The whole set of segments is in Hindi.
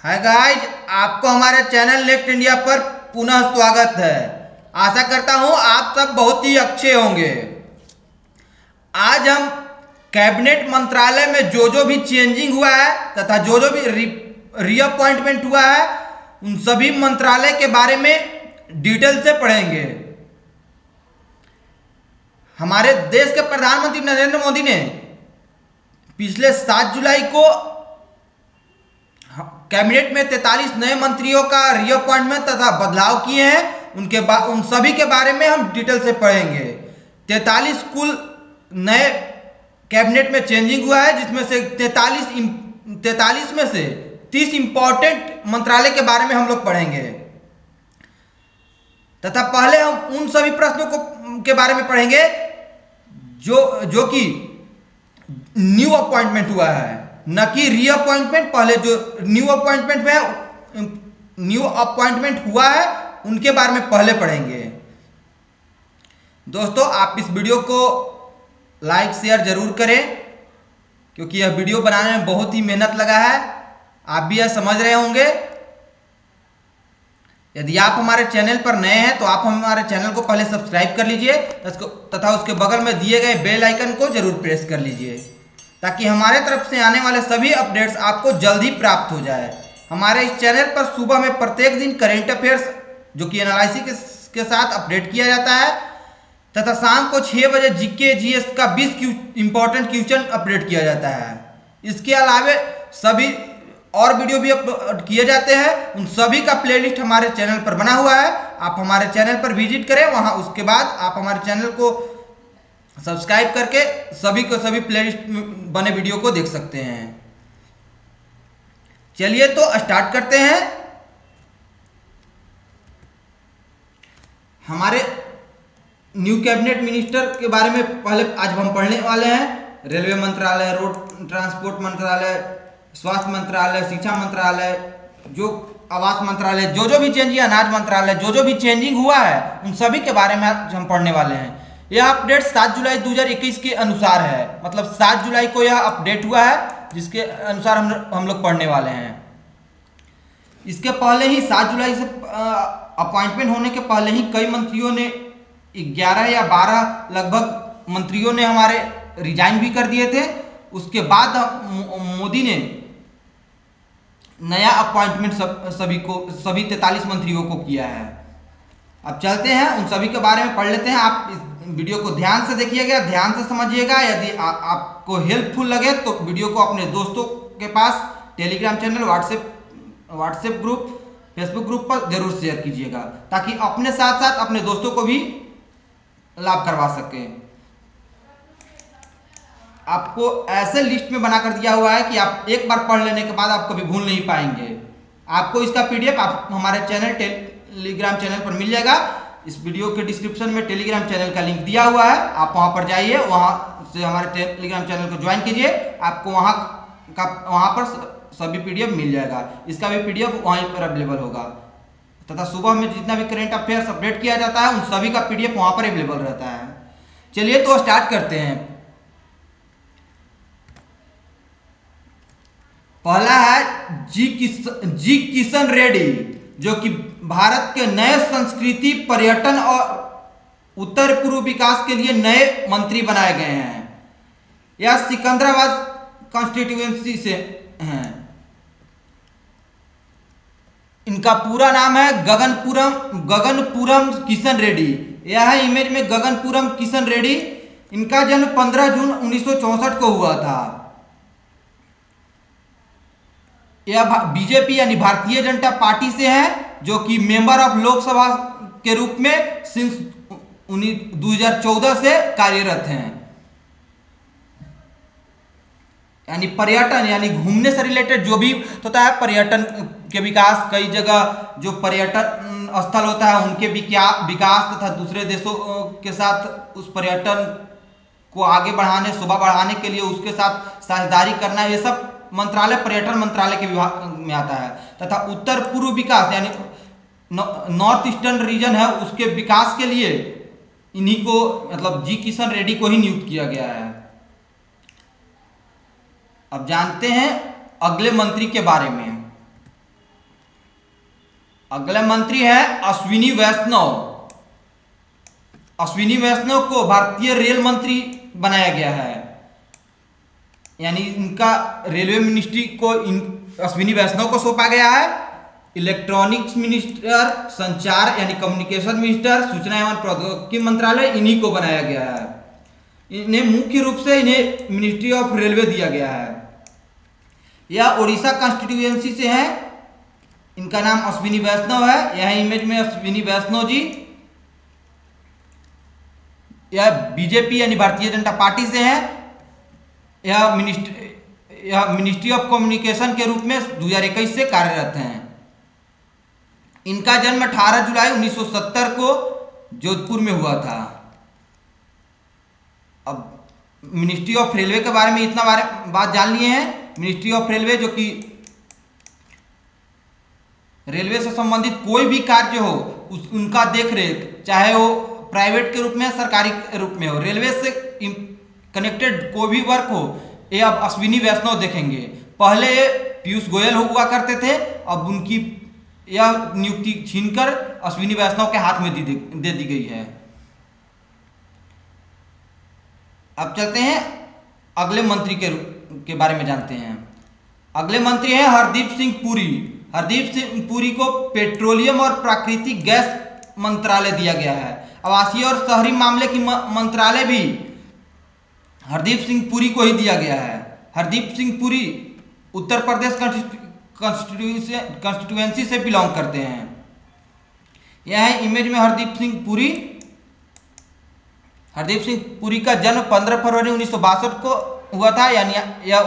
हाय गाइज, आपको हमारे चैनल नेक्स्ट इंडिया पर पुनः स्वागत है। आशा करता हूं आप सब बहुत ही अच्छे होंगे। आज हम कैबिनेट मंत्रालय में जो भी चेंजिंग हुआ है तथा जो भी रीअपॉइंटमेंट हुआ है उन सभी मंत्रालय के बारे में डिटेल से पढ़ेंगे। हमारे देश के प्रधानमंत्री नरेंद्र मोदी ने पिछले 7 जुलाई को कैबिनेट में 43 नए मंत्रियों का रीअपॉइंटमेंट तथा बदलाव किए हैं। उन सभी के बारे में हम डिटेल से पढ़ेंगे। 43 कुल नए कैबिनेट में चेंजिंग हुआ है, जिसमें से 43 में से 30 इंपॉर्टेंट मंत्रालय के बारे में हम लोग पढ़ेंगे तथा पहले हम उन सभी प्रश्नों के बारे में पढ़ेंगे जो कि न्यू अपॉइंटमेंट हुआ है, न कि रीअपॉइंटमेंट। पहले जो न्यू अपॉइंटमेंट हुआ है उनके बारे में पहले पढ़ेंगे। दोस्तों, आप इस वीडियो को लाइक शेयर जरूर करें, क्योंकि यह वीडियो बनाने में बहुत ही मेहनत लगा है। आप भी यह समझ रहे होंगे। यदि आप हमारे चैनल पर नए हैं तो आप हमारे चैनल को पहले सब्सक्राइब कर लीजिए तथा उसके बगल में दिए गए बेल आइकन को जरूर प्रेस कर लीजिए, ताकि हमारे तरफ से आने वाले सभी अपडेट्स आपको जल्द ही प्राप्त हो जाए। हमारे इस चैनल पर सुबह में प्रत्येक दिन करेंट अफेयर्स जो कि एनालिसिस के साथ अपडेट किया जाता है तथा शाम को 6 बजे जीके जीएस का 20 इंपॉर्टेंट क्वेश्चन अपडेट किया जाता है। इसके अलावा सभी और वीडियो भी अपलोड किए जाते हैं। उन सभी का प्लेलिस्ट हमारे चैनल पर बना हुआ है। आप हमारे चैनल पर विजिट करें, वहां उसके बाद आप हमारे चैनल को सब्सक्राइब करके सभी प्लेलिस्ट बने वीडियो को देख सकते हैं। चलिए तो स्टार्ट करते हैं। हमारे न्यू कैबिनेट मिनिस्टर के बारे में पहले आज हम पढ़ने वाले हैं। रेलवे मंत्रालय, रोड ट्रांसपोर्ट मंत्रालय, स्वास्थ्य मंत्रालय, शिक्षा मंत्रालय, जो आवास मंत्रालय, जो भी चेंजिंग, अनाज मंत्रालय, जो भी चेंजिंग हुआ है उन सभी के बारे में आज हम पढ़ने वाले हैं। यह अपडेट 7 जुलाई 2021 के अनुसार है, मतलब 7 जुलाई को यह अपडेट हुआ है, जिसके अनुसार हम लोग पढ़ने वाले हैं। इसके पहले ही 7 जुलाई से अपॉइंटमेंट होने के पहले ही कई मंत्रियों ने 11 या 12 लगभग मंत्रियों ने हमारे रिजाइन भी कर दिए थे। उसके बाद मोदी ने नया अपॉइंटमेंट सभी 43 मंत्रियों को किया है। अब चलते हैं, उन सभी के बारे में पढ़ लेते हैं। आप इस वीडियो को ध्यान से देखिएगा, ध्यान से समझिएगा। यदि आपको हेल्पफुल लगे तो वीडियो को अपने दोस्तों के पास Telegram channel, WhatsApp group, Facebook group पर जरूर शेयर कीजिएगा, ताकि अपने साथ साथ अपने दोस्तों को भी लाभ करवा सकें। आपको ऐसे लिस्ट में बनाकर दिया हुआ है कि आप एक बार पढ़ लेने के बाद आप कभी भूल नहीं पाएंगे। आपको इसका पीडीएफ आप हमारे चैनल टेलीग्राम चैनल पर मिल जाएगा। इस वीडियो के डिस्क्रिप्शन में टेलीग्राम चैनल का लिंक दिया हुआ है, आप वहां पर जाइए, वहां से हमारे टेलीग्राम चैनल को ज्वाइन कीजिए। आपको वहां पर सभी पीडीएफ मिल जाएगा। इसका भी पीडीएफ वहीं पर अवेलेबल होगा तथा सुबह में जितना भी करेंट अफेयर्स अपडेट किया जाता है उन सभी का पीडीएफ वहां पर अवेलेबल रहता है। चलिए तो स्टार्ट करते हैं। पहला है जी किशन रेड्डी, जो कि भारत के नए संस्कृति, पर्यटन और उत्तर पूर्व विकास के लिए नए मंत्री बनाए गए हैं। यह सिकंदराबाद कॉन्स्टिट्यूएंसी से हैं। इनका पूरा नाम है गगनपुरम किशन रेड्डी। यह है इमेज में गगनपुरम किशन रेड्डी। इनका जन्म 15 जून 1964 को हुआ था। यह बीजेपी यानी भारतीय जनता पार्टी से है, जो कि मेंबर ऑफ लोकसभा के रूप में सिंस 2014 से कार्यरत हैं। यानी पर्यटन यानी घूमने से रिलेटेड जो भी होता है, पर्यटन के विकास, कई जगह जो पर्यटन स्थल होता है उनके विकास तथा दूसरे देशों के साथ उस पर्यटन को आगे बढ़ाने, शोभा बढ़ाने के लिए उसके साथ साझेदारी करना, ये सब मंत्रालय पर्यटन मंत्रालय के विभाग में आता है। तथा उत्तर पूर्व विकास यानी नॉर्थ ईस्टर्न रीजन है, उसके विकास के लिए इन्हीं को, मतलब जी किशन रेड्डी को ही नियुक्त किया गया है। अब जानते हैं अगले मंत्री के बारे में। अगले मंत्री है अश्विनी वैष्णव। अश्विनी वैष्णव को भारतीय रेल मंत्री बनाया गया है, यानी इनका रेलवे मिनिस्ट्री को अश्विनी वैष्णव को सौंपा गया है। इलेक्ट्रॉनिक्स मिनिस्टर, संचार यानी कम्युनिकेशन मिनिस्टर, सूचना एवं प्रौद्योगिकी मंत्रालय, इन्हीं को बनाया गया है। इन्हें मुख्य रूप से इन्हें मिनिस्ट्री ऑफ रेलवे दिया गया है। यह उड़ीसा कॉन्स्टिट्यूएंसी से है। इनका नाम अश्विनी वैष्णव है। यह इमेज में अश्विनी वैष्णव जी, यह बीजेपी यानी भारतीय जनता पार्टी से है। यह मिनिस्ट्री ऑफ कम्युनिकेशन के रूप में 2021 से कार्यरत हैं। इनका जन्म 18 जुलाई 1970 को जोधपुर में हुआ था। अब मिनिस्ट्री ऑफ रेलवे के बारे में इतना बात जान लिए हैं। मिनिस्ट्री ऑफ रेलवे जो कि रेलवे से संबंधित कोई भी कार्य हो उनका देख रेख, चाहे वो प्राइवेट के रूप में, सरकारी रूप में हो, रेलवे से कनेक्टेड कोई भी वर्क हो, ये अब अश्विनी वैष्णव देखेंगे। पहले ये पीयूष गोयल हुआ करते थे, अब उनकी यह नियुक्ति छीनकर अश्विनी वैष्णव के हाथ में दे दी गई है। अब चलते हैं अगले मंत्री के बारे में जानते हैं। अगले मंत्री हैं हरदीप सिंह पुरी। हरदीप सिंह पुरी को पेट्रोलियम और प्राकृतिक गैस मंत्रालय दिया गया है। आवासीय और शहरी मामले की मंत्रालय भी हरदीप सिंह पुरी को ही दिया गया है। हरदीप सिंह पुरी उत्तर प्रदेश कॉन्स्टिट्यूएंसी से बिलोंग करते हैं। यह है इमेज में हरदीप सिंह पुरी। हरदीप सिंह पुरी का जन्म 15 फरवरी 1962 को हुआ था, यानी यह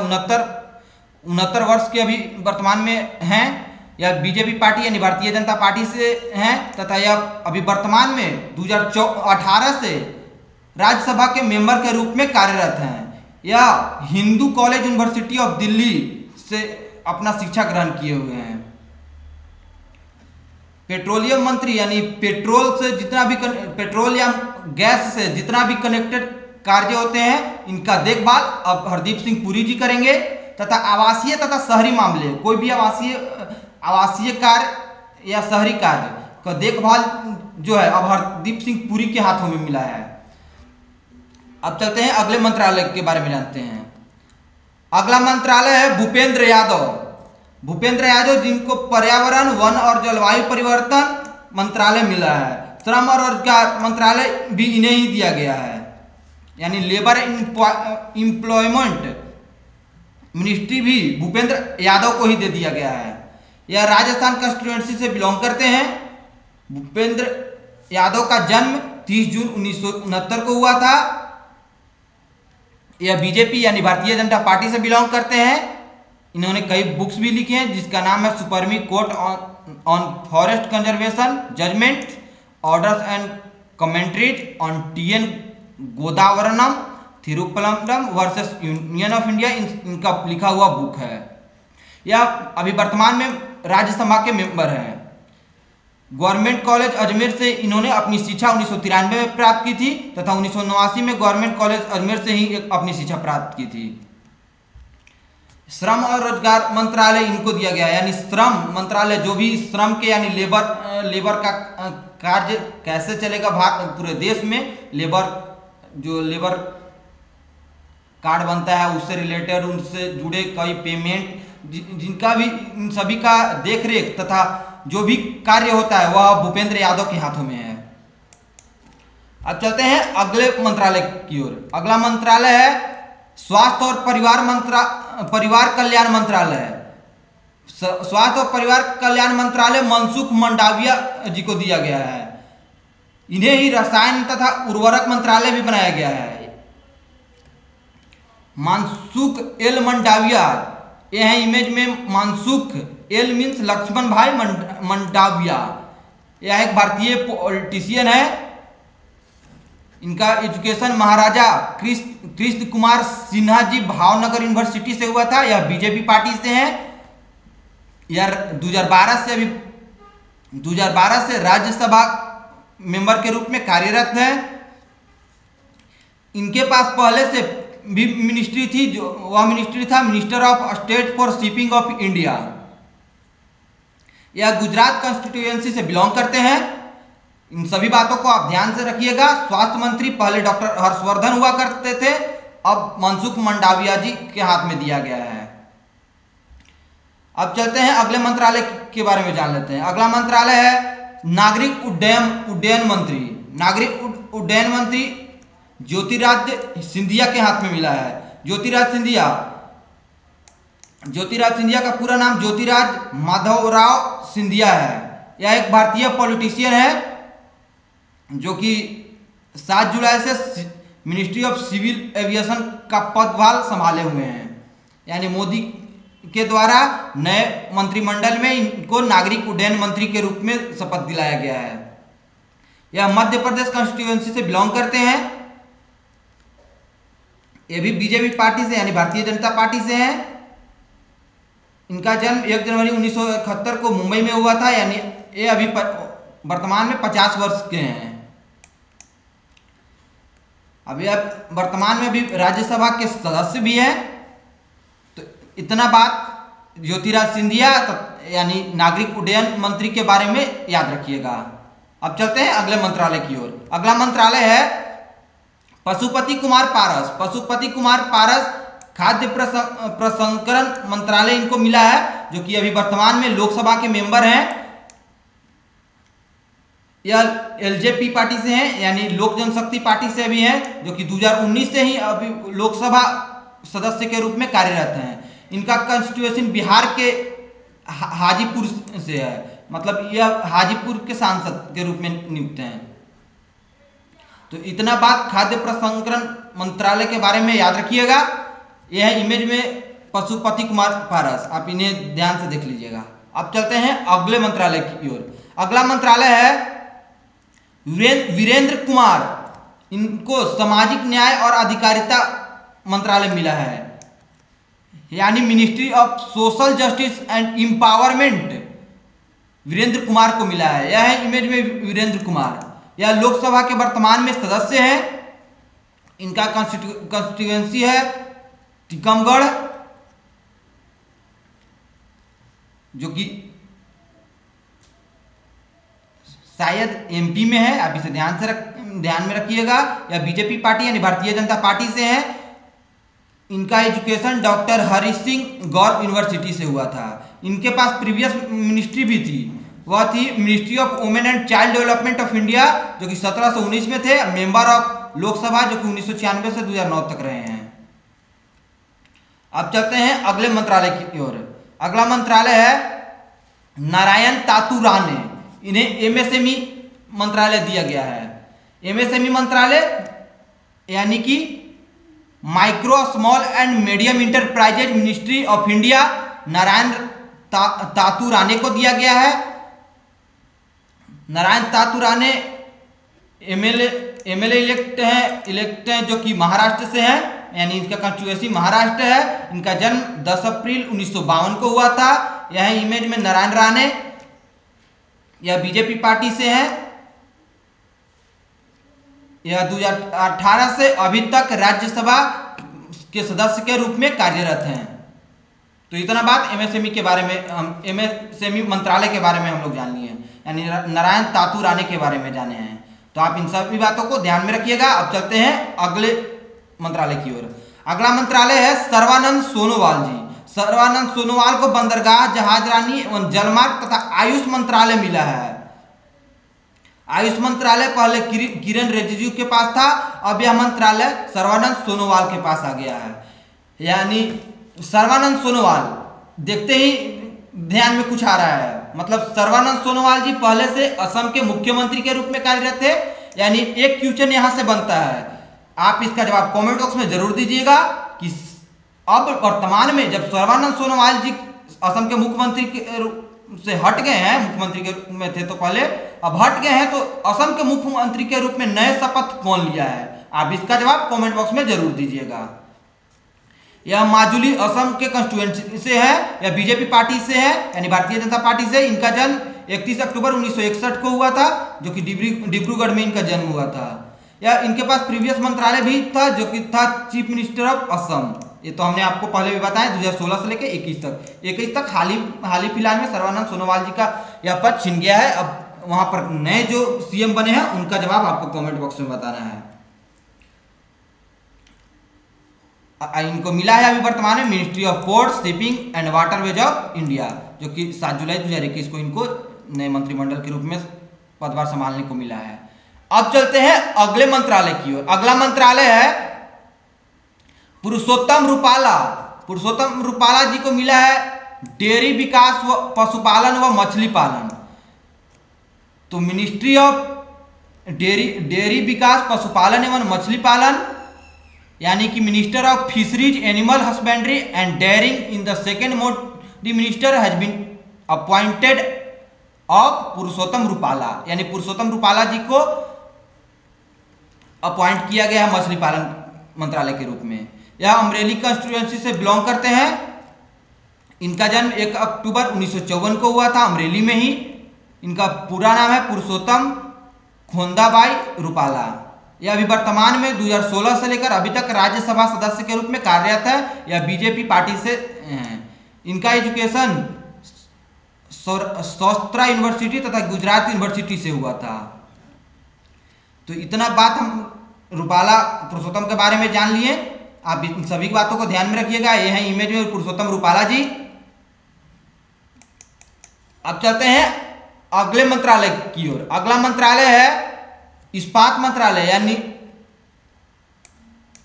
69 वर्ष के अभी वर्तमान में हैं। यह बीजेपी पार्टी यानी भारतीय जनता पार्टी से हैं तथा यह अभी वर्तमान में 2018 से राज्यसभा के मेंबर के रूप में कार्यरत हैं। यह Hindu college university of Delhi से अपना शिक्षा ग्रहण किए हुए हैं। पेट्रोलियम मंत्री यानी पेट्रोल से जितना भी पेट्रोल या गैस से जितना भी कनेक्टेड कार्य होते हैं, इनका देखभाल अब हरदीप सिंह पुरी जी करेंगे। तथा आवासीय तथा शहरी मामले, कोई भी आवासीय कार्य या शहरी कार्य का देखभाल जो है अब हरदीप सिंह पुरी के हाथों में मिला है। अब चलते हैं अगले मंत्रालय के बारे में जानते हैं। अगला मंत्रालय है भूपेंद्र यादव। भूपेंद्र यादव जिनको पर्यावरण, वन और जलवायु परिवर्तन मंत्रालय मिला है। श्रम और रोजगार मंत्रालय भी इन्हें ही दिया गया है, यानी लेबर एम्प्लॉयमेंट मिनिस्ट्री भी भूपेंद्र यादव को ही दे दिया गया है। यह राजस्थान कॉन्स्टिट्यूएंसी से बिलोंग करते हैं। भूपेंद्र यादव का जन्म 30 जून 1969 को हुआ था। यह बीजेपी यानी भारतीय जनता पार्टी से बिलोंग करते हैं। इन्होंने कई बुक्स भी लिखी हैं जिसका नाम है Supreme Court on forest conservation, judgment, orders and commentaries on TN Godavarman, Thirumulpad versus Union of India. इनका लिखा हुआ बुक है। यह अभी वर्तमान में राज्यसभा के मेंबर हैं। गवर्नमेंट कॉलेज अजमेर से इन्होंने अपनी शिक्षा 1993 में प्राप्त की थी तथा 1989 में गवर्नमेंट कॉलेज अजमेर से ही अपनी शिक्षा प्राप्त की थी। श्रम और रोजगार मंत्रालय इनको दिया गया है, यानी श्रम मंत्रालय जो भी श्रम के यानी लेबर का कार्य कैसे चलेगा पूरे देश में, लेबर कार्ड बनता है उससे रिलेटेड, उनसे जुड़े कई पेमेंट जिनका भी, इन सभी का देखरेख तथा जो भी कार्य होता है वह भूपेंद्र यादव के हाथों में है। अब चलते हैं अगले मंत्रालय की ओर। अगला मंत्रालय है स्वास्थ्य और परिवार कल्याण मंत्रालय। स्वास्थ्य और परिवार कल्याण मंत्रालय मनसुख मंडाविया जी को दिया गया है। इन्हें ही रसायन तथा उर्वरक मंत्रालय भी बनाया गया है। मनसुख एल मंडाविया, यह है इमेज में मनसुख एल मीन्स लक्ष्मण भाई मंडाविया। यह एक भारतीय पॉलिटिशियन है। इनका एजुकेशन महाराजा कृष्ण कुमार सिन्हा जी भावनगर यूनिवर्सिटी से हुआ था। यह बीजेपी पार्टी से हैं। यह 2012 से राज्यसभा मेंबर के रूप में कार्यरत है। इनके पास पहले से भी मिनिस्ट्री थी, जो वह मिनिस्ट्री था minister of state for shipping of India. यह गुजरात कॉन्स्टिट्यूएंसी से बिलोंग करते हैं। इन सभी बातों को आप ध्यान से रखिएगा। स्वास्थ्य मंत्री पहले डॉक्टर हर्षवर्धन हुआ करते थे, अब मनसुख मंडाविया जी के हाथ में दिया गया है। अब चलते हैं अगले मंत्रालय के बारे में जान लेते हैं। अगला मंत्रालय है नागरिक उड्डयन मंत्री। नागरिक उड्डयन मंत्री ज्योतिरादित्य सिंधिया के हाथ में मिला है। ज्योतिराज सिंधिया का पूरा नाम ज्योतिराज माधवराव सिंधिया है। यह एक भारतीय पॉलिटिशियन है जो कि 7 जुलाई से मिनिस्ट्री ऑफ सिविल एविएशन का पदभार संभाले हुए हैं। यानी मोदी के द्वारा नए मंत्रिमंडल में इनको नागरिक उड्डयन मंत्री के रूप में शपथ दिलाया गया है। यह मध्य प्रदेश कॉन्स्टिट्यूएंसी से बिलोंग करते हैं। ये भी बीजेपी पार्टी से यानी भारतीय जनता पार्टी से हैं। इनका जन्म 1 जनवरी 1971 को मुंबई में हुआ था। यानी ये अभी वर्तमान में 50 वर्ष के हैं। अभी अब वर्तमान में भी राज्यसभा के सदस्य भी हैं। तो इतना बात ज्योतिराज सिंधिया यानी नागरिक उड्डयन मंत्री के बारे में याद रखिएगा। अब चलते हैं अगले मंत्रालय की ओर। अगला मंत्रालय है पशुपति कुमार पारस। पशुपति कुमार पारस खाद्य प्रसंस्करण मंत्रालय इनको मिला है, जो कि अभी वर्तमान में लोकसभा के मेंबर हैं। यह एलजेपी पार्टी से हैं, यानी लोक जनशक्ति पार्टी से भी हैं, जो कि 2019 से ही अभी लोकसभा सदस्य के रूप में कार्यरत हैं। इनका कॉन्स्टिट्यूएशन बिहार के हाजीपुर से है, मतलब यह हाजीपुर के सांसद के रूप में नियुक्त हैं। तो इतना बात खाद्य प्रसंस्करण मंत्रालय के बारे में याद रखिएगा। यह इमेज में पशुपति कुमार पारस, आप इन्हें ध्यान से देख लीजिएगा। अब चलते हैं अगले मंत्रालय की ओर। अगला मंत्रालय है वीरेंद्र कुमार। इनको सामाजिक न्याय और अधिकारिता मंत्रालय मिला है, यानी ministry of social justice and empowerment Virendra Kumar को मिला है। यह है इमेज में वीरेंद्र कुमार। यह लोकसभा के वर्तमान में सदस्य हैं। इनका कॉन्स्टिट्यूएंसी है टीकमगढ़, जो कि शायद एमपी में है। आप इसे ध्यान में रखिएगा। यह बीजेपी पार्टी यानी भारतीय जनता पार्टी से है। इनका एजुकेशन डॉक्टर हरि सिंह गौर यूनिवर्सिटी से हुआ था। इनके पास प्रीवियस मिनिस्ट्री भी थी, वह थी ministry of women and child development of India, जो कि 17 से 19 में थे। मेंबर ऑफ लोकसभा, जो कि 1996 से 2009 तक रहे हैं। अब चलते हैं अगले मंत्रालय की ओर। अगला मंत्रालय है नारायण तातू राणे। इन्हें एमएसएमई मंत्रालय दिया गया है। एमएसएमई मंत्रालय यानी कि micro small and medium enterprises ministry of India Narayan Tatu Rane को दिया गया है। नारायण तातू राणे एमएलए इलेक्ट हैं, जो कि महाराष्ट्र से हैं, यानी इनका कॉन्स्टिट्यूएंसी महाराष्ट्र है। इनका जन्म 10 अप्रैल 1952 को हुआ था। यह इमेज में नारायण राणे, यह बीजेपी पार्टी से है। यह 2018 से अभी तक राज्यसभा के सदस्य के रूप में कार्यरत हैं। तो इतना बात एमएसएमई के बारे में, हम एमएसएमई मंत्रालय के बारे में हम लोग जान लिए हैं, यानी नारायण तातू राणे के बारे में जाने हैं। तो आप इन सभी बातों को ध्यान में रखिएगा। अब चलते हैं अगले मंत्रालय की ओर। अगला मंत्रालय है सर्बानंद सोनोवाल जी। सर्बानंद सोनोवाल को बंदरगाह, जहाजरानी एवं जलमार्ग तथा आयुष मंत्रालय मिला है। आयुष मंत्रालय पहले किरण रिजिजू के पास था, अब यह मंत्रालय सर्बानंद सोनोवाल के पास आ गया है। यानी सर्बानंद सोनोवाल, देखते ही ध्यान में कुछ आ रहा है, मतलब सर्बानंद सोनोवाल जी पहले से असम के मुख्यमंत्री के रूप में कार्यरत थे। यानी एक क्वेश्चन यहां से बनता है, आप इसका जवाब कमेंट बॉक्स में जरूर दीजिएगा कि अब वर्तमान में जब सर्बानंद सोनोवाल जी असम के मुख्यमंत्री से हट गए हैं, मुख्यमंत्री के रूप में थे तो पहले, अब हट गए हैं, तो असम के मुख्यमंत्री के रूप में नए शपथ कौन लिया है? आप इसका जवाब कमेंट बॉक्स में जरूर दीजिएगा। यह माजुली असम के कॉन्स्टिट्यूएंसी से है, यह बीजेपी पार्टी से है, यानी भारतीय जनता पार्टी से। इनका जन्म 31 अक्टूबर 1961 को हुआ था, जो कि डिब्रूगढ़ में इनका जन्म हुआ था। या इनके पास प्रीवियस मंत्रालय भी था, जो कि था चीफ मिनिस्टर ऑफ असम, ये तो हमने आपको पहले भी बताया 2016 से लेकर 21 तक हाल ही फिलहाल में सर्बानंद सोनोवाल जी का यह पद छिन गया है। अब वहां पर नए जो सीएम बने हैं उनका जवाब आपको कमेंट बॉक्स में बताना है। इनको मिला है अभी वर्तमान में ministry of port shipping and waterways of India, जो कि 7 जुलाई 2021 को इनको नए मंत्रिमंडल के रूप में पदभार संभालने को मिला है। अब चलते हैं अगले मंत्रालय की ओर। अगला मंत्रालय है पुरुषोत्तम रूपाला। पुरुषोत्तम रूपाला जी को मिला है डेयरी विकास व पशुपालन व मछली पालन। तो मिनिस्ट्री ऑफ डेयरी विकास पशुपालन एवं मछली पालन, यानी कि minister of fisheries animal husbandry and dairying in the second Modi minister has been appointed of Purushottam Rupala, यानी पुरुषोत्तम रूपाला जी को अपॉइंट किया गया है मछली पालन मंत्रालय के रूप में। यह अमरेली कंस्टिट्यूएंसी से बिलोंग करते हैं। इनका जन्म 1 अक्टूबर 1954 को हुआ था अमरेली में ही। इनका पूरा नाम है पुरुषोत्तम खोंदाबाई रूपाला। यह अभी वर्तमान में 2016 से लेकर अभी तक राज्यसभा सदस्य के रूप में कार्यरत है। यह बीजेपी पार्टी से हैं। इनका एजुकेशन सौराष्ट्र यूनिवर्सिटी तथा गुजरात यूनिवर्सिटी से हुआ था। तो इतना बात हम रूपाला पुरुषोत्तम के बारे में जान लिए। आप इन सभी की बातों को ध्यान में रखिएगा। ये है इमेज में पुरुषोत्तम रूपाला जी। अब चलते हैं अगले मंत्रालय की ओर। अगला मंत्रालय है इस्पात मंत्रालय,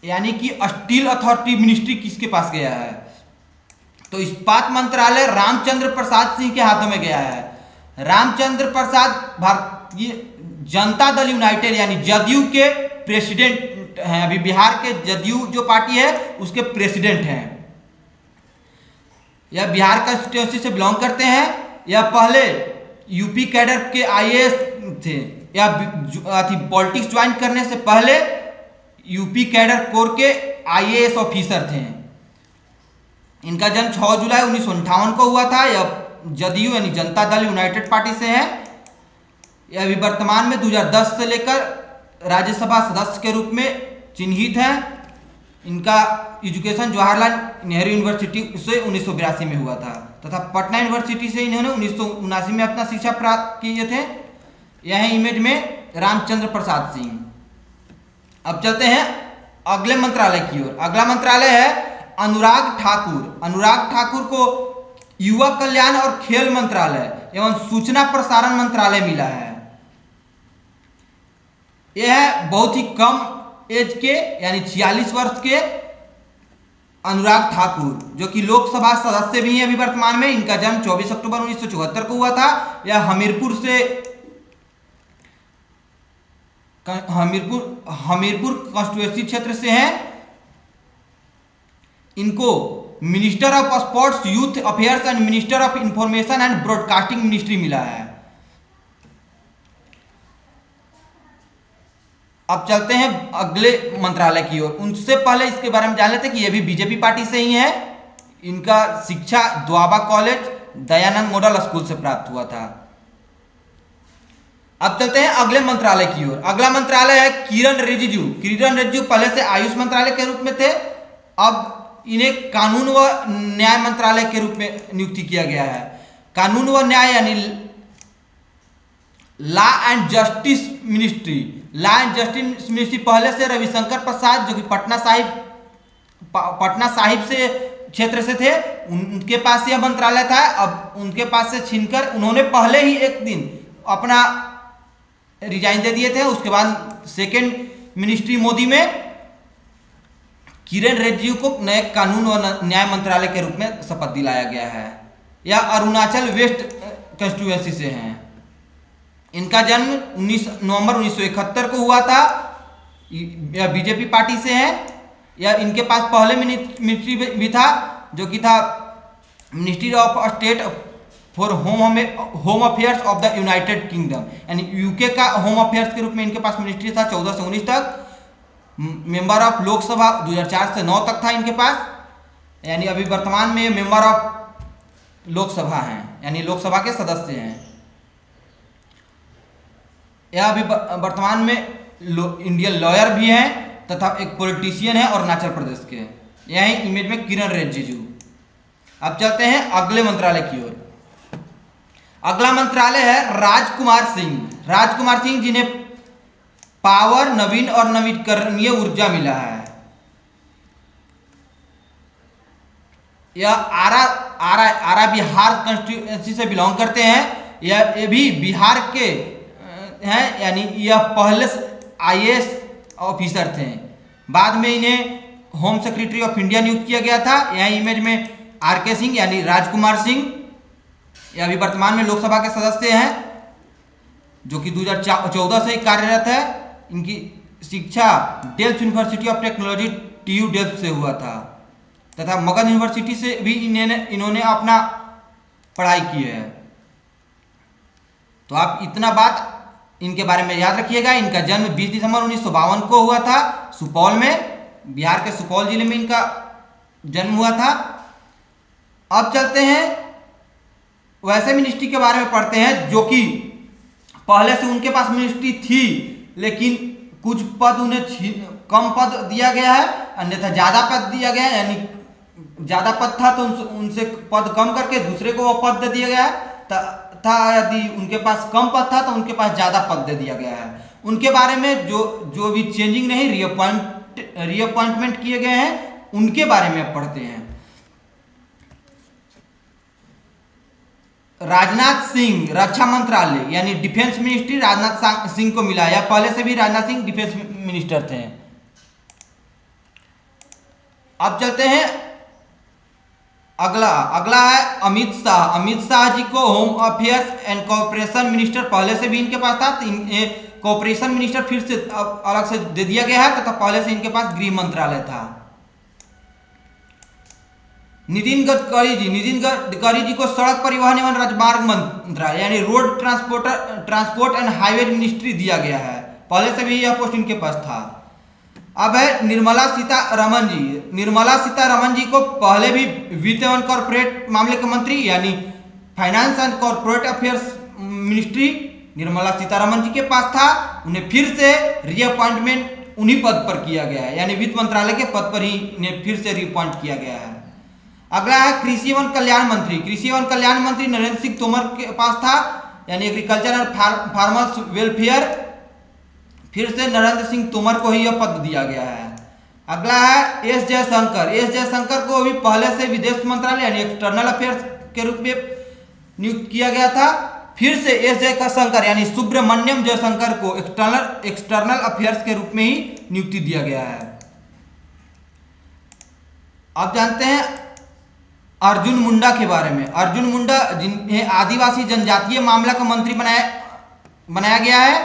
यानी कि स्टील अथॉरिटी मिनिस्ट्री किसके पास गया है? तो इस्पात मंत्रालय रामचंद्र प्रसाद सिंह के हाथों में गया है। रामचंद्र प्रसाद भारतीय जनता दल यूनाइटेड यानी जदयू के प्रेसिडेंट हैं। अभी बिहार के जदयू जो पार्टी है उसके प्रेसिडेंट हैं। यह बिहार कंस्टिट्यूएंसी से बिलोंग करते हैं। यह पहले यूपी कैडर के आईएएस थे। या पॉलिटिक्स ज्वाइन करने से पहले यूपी कैडर कोर के आईएएस ऑफिसर थे। इनका जन्म 6 जुलाई 1958 को हुआ था। यह जदयू यानी जनता दल यूनाइटेड पार्टी से है। यह अभी वर्तमान में 2010 से लेकर राज्यसभा सदस्य के रूप में चिन्हित है। इनका एजुकेशन जवाहरलाल नेहरू यूनिवर्सिटी से 1982 में हुआ था तथा पटना यूनिवर्सिटी से इन्होंने 1979 में अपना शिक्षा प्राप्त किए थे। यह है इमेज में रामचंद्र प्रसाद सिंह। अब चलते हैं अगले मंत्रालय की ओर। अगला मंत्रालय है अनुराग ठाकुर। अनुराग ठाकुर को युवा कल्याण और खेल मंत्रालय एवं सूचना प्रसारण मंत्रालय मिला है। यह है बहुत ही कम एज के यानी 46 वर्ष के अनुराग ठाकुर, जो कि लोकसभा सदस्य भी हैं अभी वर्तमान में। इनका जन्म 24 अक्टूबर 1974 को हुआ था। यह हमीरपुर कंस्टिट्यूएंसी क्षेत्र से हैं। इनको minister of sports youth affairs and minister of information and broadcasting ministry मिला है। अब चलते हैं अगले मंत्रालय की ओर। उनसे पहले इसके बारे में जान लेते हैं कि ये भी बीजेपी पार्टी से ही है। इनका शिक्षा Doaba college Dayanand model school से प्राप्त हुआ था। अब चलते हैं अगले मंत्रालय की ओर। अगला मंत्रालय है किरण रिजिजू। किरण रिजिजू पहले से आयुष मंत्रालय के रूप में थे। अब इन्हें कानून व न्याय मंत्रालय के रूप में नियुक्ति किया गया है। कानून व न्याय यानी law and justice ministry. Law and justice ministry पहले से रविशंकर प्रसाद, जो कि पटना साहिब से क्षेत्र से थे, उनके पास यह मंत्रालय था। अब उनके पास से छीनकर उन्होंने पहले ही एक दिन अपना रिजाइन दे दिए थे। उसके बाद सेकेंड मिनिस्ट्री मोदी में किरण रिजिजू को नए कानून व न्याय मंत्रालय के रूप में शपथ दिलाया गया है। यह अरुणाचल वेस्ट कंस्टिट्यूएंसी से हैं। इनका जन्म 19 नवंबर 1971 को हुआ था। यह बीजेपी पार्टी से है। यह इनके पास पहले मिनिस्ट्री भी था, जो कि था ministry of state for home affairs of the United kingdom, यानी यूके का होम अफेयर्स के रूप में इनके पास मिनिस्ट्री था 14 से 19 तक। मेंबर ऑफ लोकसभा 2004 से 9 तक था इनके पास, यानी अभी वर्तमान में मेंबर ऑफ लोकसभा हैं, यानी लोकसभा के सदस्य हैं। यह अभी वर्तमान में इंडियन लॉयर भी हैं तथा एक पॉलिटिशियन है अरुणाचल प्रदेश के। यही इमेज में किरण रिजिजू। अब चलते हैं अगले मंत्रालय की ओर। अगला मंत्रालय है राजकुमार सिंह। राजकुमार सिंह जिन्हें पावर, नवीन और नवीकरणीय ऊर्जा मिला है। यह आरा बिहार कंस्टिट्यूएंसी से बिलोंग करते हैं। ये भी बिहार के हैं, यानी यह पहले IAS ऑफिसर थे। बाद में इन्हें होम सेक्रेटरी ऑफ इंडिया नियुक्त किया गया था। यह इमेज में RK सिंह यानी राजकुमार सिंह, यह अभी वर्तमान में लोकसभा के सदस्य हैं, जो कि 2014 से कार्यरत है। इनकी शिक्षा Delft university of technology TU Delft से हुआ था तथा मगध यूनिवर्सिटी से भी इन्होंने अपना पढ़ाई की है। तो आप इतना बात इनके बारे में याद रखिएगा। इनका जन्म 20 दिसंबर 1952 को हुआ था सुपौल में, बिहार के सुपौल जिले में इनका जन्म हुआ था। अब चलते हैं वैसे मिनिस्ट्री के बारे में पढ़ते हैं, जो कि पहले से उनके पास मिनिस्ट्री थी, लेकिन कुछ पद उन्हें कम पद दिया गया है, अन्यथा ज्यादा पद दिया गया है। यानी ज्यादा पद था तो उनसे पद कम करके दूसरे को वो पद दे दिया गया है, था यदि उनके पास कम पद था तो उनके पास ज्यादा पद दे दिया गया है। उनके बारे में जो भी चेंजिंग नहीं, रीअपॉइंटमेंट किए गए हैं, उनके बारे में पढ़ते हैं। राजनाथ सिंह, रक्षा मंत्रालय यानी डिफेंस मिनिस्ट्री राजनाथ सिंह को मिला। या पहले से भी राजनाथ सिंह डिफेंस मिनिस्टर थे। अब चलते हैं अगला है अमित शाह। अमित शाह जी को home affairs and corporation minister पहले से भी इनके पास था। कॉर्पोरेशन मिनिस्टर फिर से अलग से दे दिया गया है तथा पहले से इनके पास गृह मंत्रालय था। नितिन गडकरी जी को सड़क परिवहन एवं राजमार्ग मंत्रालय यानी road transport and highway ministry दिया गया है। पहले से भी यह पोस्ट इनके पास था। अब है निर्मला सीतारमण जी। निर्मला सीतारमण जी को पहले भी वित्त एवं कॉर्पोरेट मामले के मंत्री यानी finance and corporate affairs ministry Nirmala Sitharaman ji के पास था। उन्हें फिर से रीअपॉइंटमेंट उन्हीं पद पर किया गया है, यानी वित्त मंत्रालय के पद पर ही इन्हें फिर से रीअपॉइंट किया गया है। अगला है कृषि एवं कल्याण मंत्री। कृषि एवं कल्याण मंत्री नरेंद्र सिंह तोमर के पास था, यानी एग्रीकल्चर एंड फार्मर्स वेलफेयर, फिर से नरेंद्र सिंह तोमर को ही यह पद दिया गया है। अगला है एस जयशंकर। एस जयशंकर को भी पहले से विदेश मंत्रालय यानी एक्सटर्नल अफेयर्स के रूप में नियुक्त किया गया था। फिर से एस जयशंकर यानी सुब्रमण्यम जयशंकर को एक्सटर्नल अफेयर्स के रूप में ही नियुक्ति दिया गया है। अब जानते हैं अर्जुन मुंडा के बारे में। अर्जुन मुंडा जिन्हें आदिवासी जनजातीय मामला का मंत्री बनाया गया है,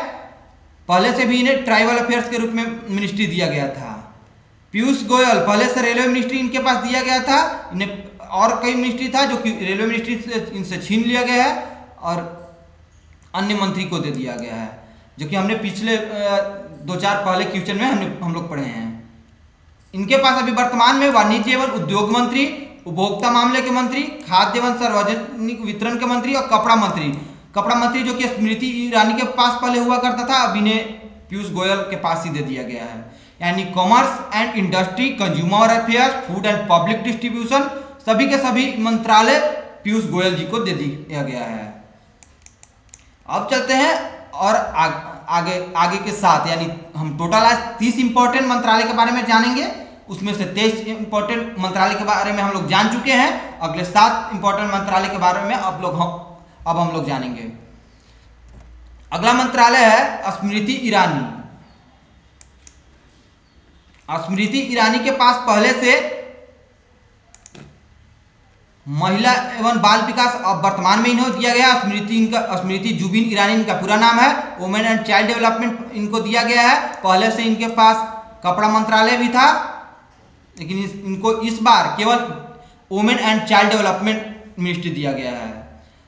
पहले से भी इन्हें ट्राइबल अफेयर्स के रूप में मिनिस्ट्री दिया गया था। पीयूष गोयल, पहले से रेलवे मिनिस्ट्री इनके पास दिया गया था। इन्हें और कई मिनिस्ट्री था जो कि रेलवे मिनिस्ट्री से इनसे छीन लिया गया है और अन्य मंत्री को दे दिया गया है, जो कि हमने पिछले 2-4 पहले क्वेश्चन में हम लोग पढ़े हैं। इनके पास अभी वर्तमान में वाणिज्य एवं उद्योग मंत्री, उपभोक्ता मामले के मंत्री, खाद्य एवं सार्वजनिक वितरण के मंत्री और कपड़ा मंत्री जो कि स्मृति ईरानी के पास पहले हुआ करता था, अब इन्हें पीयूष गोयल के पास ही दे दिया गया है। यानी commerce and industry, consumer affairs, food and public distribution, सभी के सभी मंत्रालय पीयूष गोयल जी को दे दिया गया है। अब चलते हैं और आगे के साथ, यानी हम टोटल आज 30 इंपॉर्टेंट मंत्रालय के बारे में जानेंगे। उसमें से 23 इंपॉर्टेंट मंत्रालय के बारे में हम लोग जान चुके हैं। अगले 7 इंपॉर्टेंट मंत्रालय के बारे में अब हम लोग जानेंगे। अगला मंत्रालय है स्मृति ईरानी। स्मृति ईरानी के पास पहले से महिला एवं बाल विकास अब वर्तमान में इन्हें दिया गया। स्मृति जुबिन ईरानी इनका पूरा नाम है। वुमेन एंड चाइल्ड डेवलपमेंट इनको दिया गया है। पहले से इनके पास कपड़ा मंत्रालय भी था, लेकिन इनको इस बार केवल women and child development ministry दिया गया है।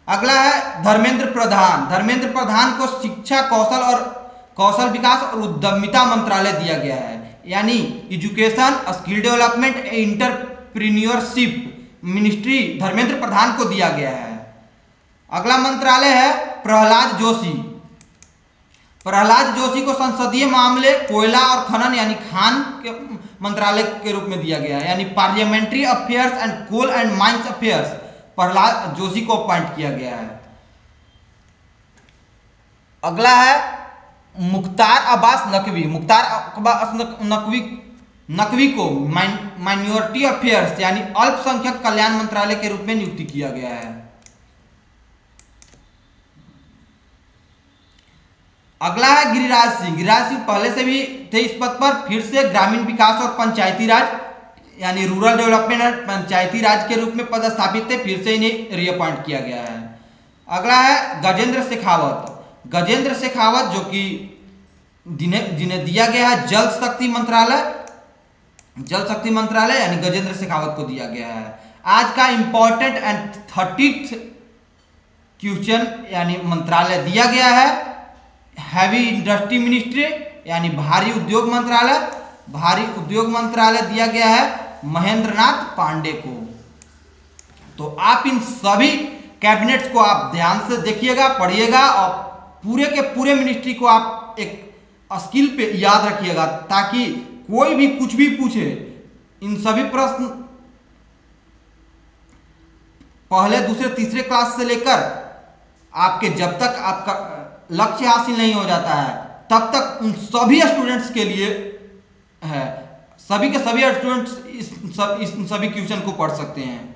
अगला है धर्मेंद्र प्रधान। धर्मेंद्र प्रधान को शिक्षा, कौशल विकास और उद्यमिता मंत्रालय दिया गया है, यानी education, skill development, entrepreneurship ministry Dharmendra Pradhan को दिया गया है। अगला मंत्रालय है प्रहलाद जोशी। प्रहलाद जोशी को संसदीय मामले, कोयला और खनन यानी खान के मंत्रालय के रूप में दिया गया है, यानी parliamentary affairs and coal and mines affairs Prahlad Joshi को अपॉइंट किया गया है। अगला है मुख्तार अब्बास नकवी। मुख्तार अब्बास नकवी को माइनॉरिटी अफेयर्स यानी अल्पसंख्यक कल्याण मंत्रालय के रूप में नियुक्ति किया गया है। अगला है गिरिराज सिंह। गिरिराज सिंह पहले से भी थे इस पद पर, फिर से ग्रामीण विकास और पंचायती राज यानी रूरल डेवलपमेंट एंड पंचायती राज के रूप में पदस्थापित थे, फिर से इन्हें रीअपॉइंट किया गया है। अगला है गजेंद्र शेखावत। गजेंद्र शेखावत जो कि जिन्हें दिया गया है जल शक्ति मंत्रालय यानी गजेंद्र शेखावत को दिया गया है। आज का इंपॉर्टेंट एंड 30th क्वेश्चन यानी मंत्रालय दिया गया है हैवी इंडस्ट्री मिनिस्ट्री यानी भारी उद्योग मंत्रालय। भारी उद्योग मंत्रालय दिया गया है महेंद्रनाथ पांडे को। तो आप इन सभी कैबिनेट्स को आप ध्यान से देखिएगा, पढ़िएगा और पूरे के पूरे मिनिस्ट्री को आप एक स्किल पे याद रखिएगा, ताकि कोई भी कुछ भी पूछे, इन सभी प्रश्न पहले दूसरे तीसरे क्लास से लेकर आपके जब तक आपका लक्ष्य हासिल नहीं हो जाता है तब तक उन सभी स्टूडेंट्स के लिए है। सभी के सभी स्टूडेंट्स इस सभी क्वेश्चन को पढ़ सकते हैं।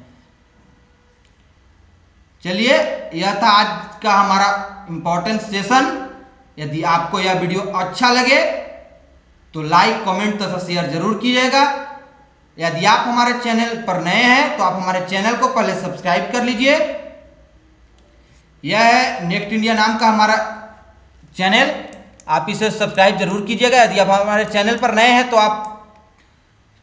चलिए, यह था आज का हमारा इंपॉर्टेंट सेशन। यदि आपको यह वीडियो अच्छा लगे तो लाइक, कमेंट तथा शेयर जरूर कीजिएगा। यदि आप हमारे चैनल पर नए हैं तो आप हमारे चैनल को पहले सब्सक्राइब कर लीजिए। यह है नेक्स्ट इंडिया नाम का हमारा चैनल, आप इसे सब्सक्राइब जरूर कीजिएगा। यदि आप हमारे चैनल पर नए हैं तो आप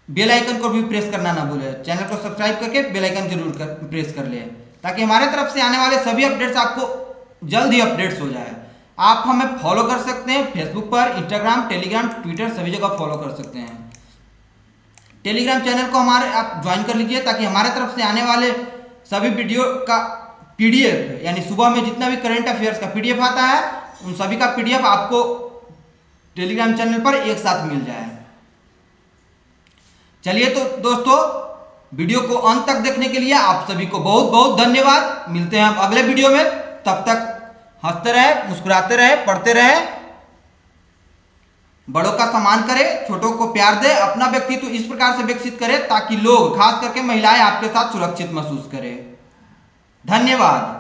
बेल आइकन को भी प्रेस करना ना भूलें। चैनल को सब्सक्राइब करके बेल आइकन जरूर प्रेस कर लें, ताकि हमारे तरफ से आने वाले सभी अपडेट्स आपको जल्द ही अपडेट्स हो जाए। आप हमें फॉलो कर सकते हैं फेसबुक पर, इंस्टाग्राम, टेलीग्राम, ट्विटर, सभी जगह फॉलो कर सकते हैं। टेलीग्राम चैनल को हमारे आप ज्वाइन कर लीजिए, ताकि हमारे तरफ से आने वाले सभी वीडियो का PDF यानी सुबह में जितना भी करंट अफेयर्स का PDF आता है उन सभी का PDF आपको टेलीग्राम चैनल पर एक साथ मिल जाए। चलिए तो दोस्तों, वीडियो को अंत तक देखने के लिए आप सभी को बहुत बहुत धन्यवाद। मिलते हैं हम अगले वीडियो में, तब तक हंसते रहे, मुस्कुराते रहे, पढ़ते रहे, बड़ों का सम्मान करें, छोटों को प्यार दे, अपना व्यक्तित्व इस प्रकार से विकसित करें ताकि लोग, खास करके महिलाएं, आपके साथ सुरक्षित महसूस करें। धन्यवाद।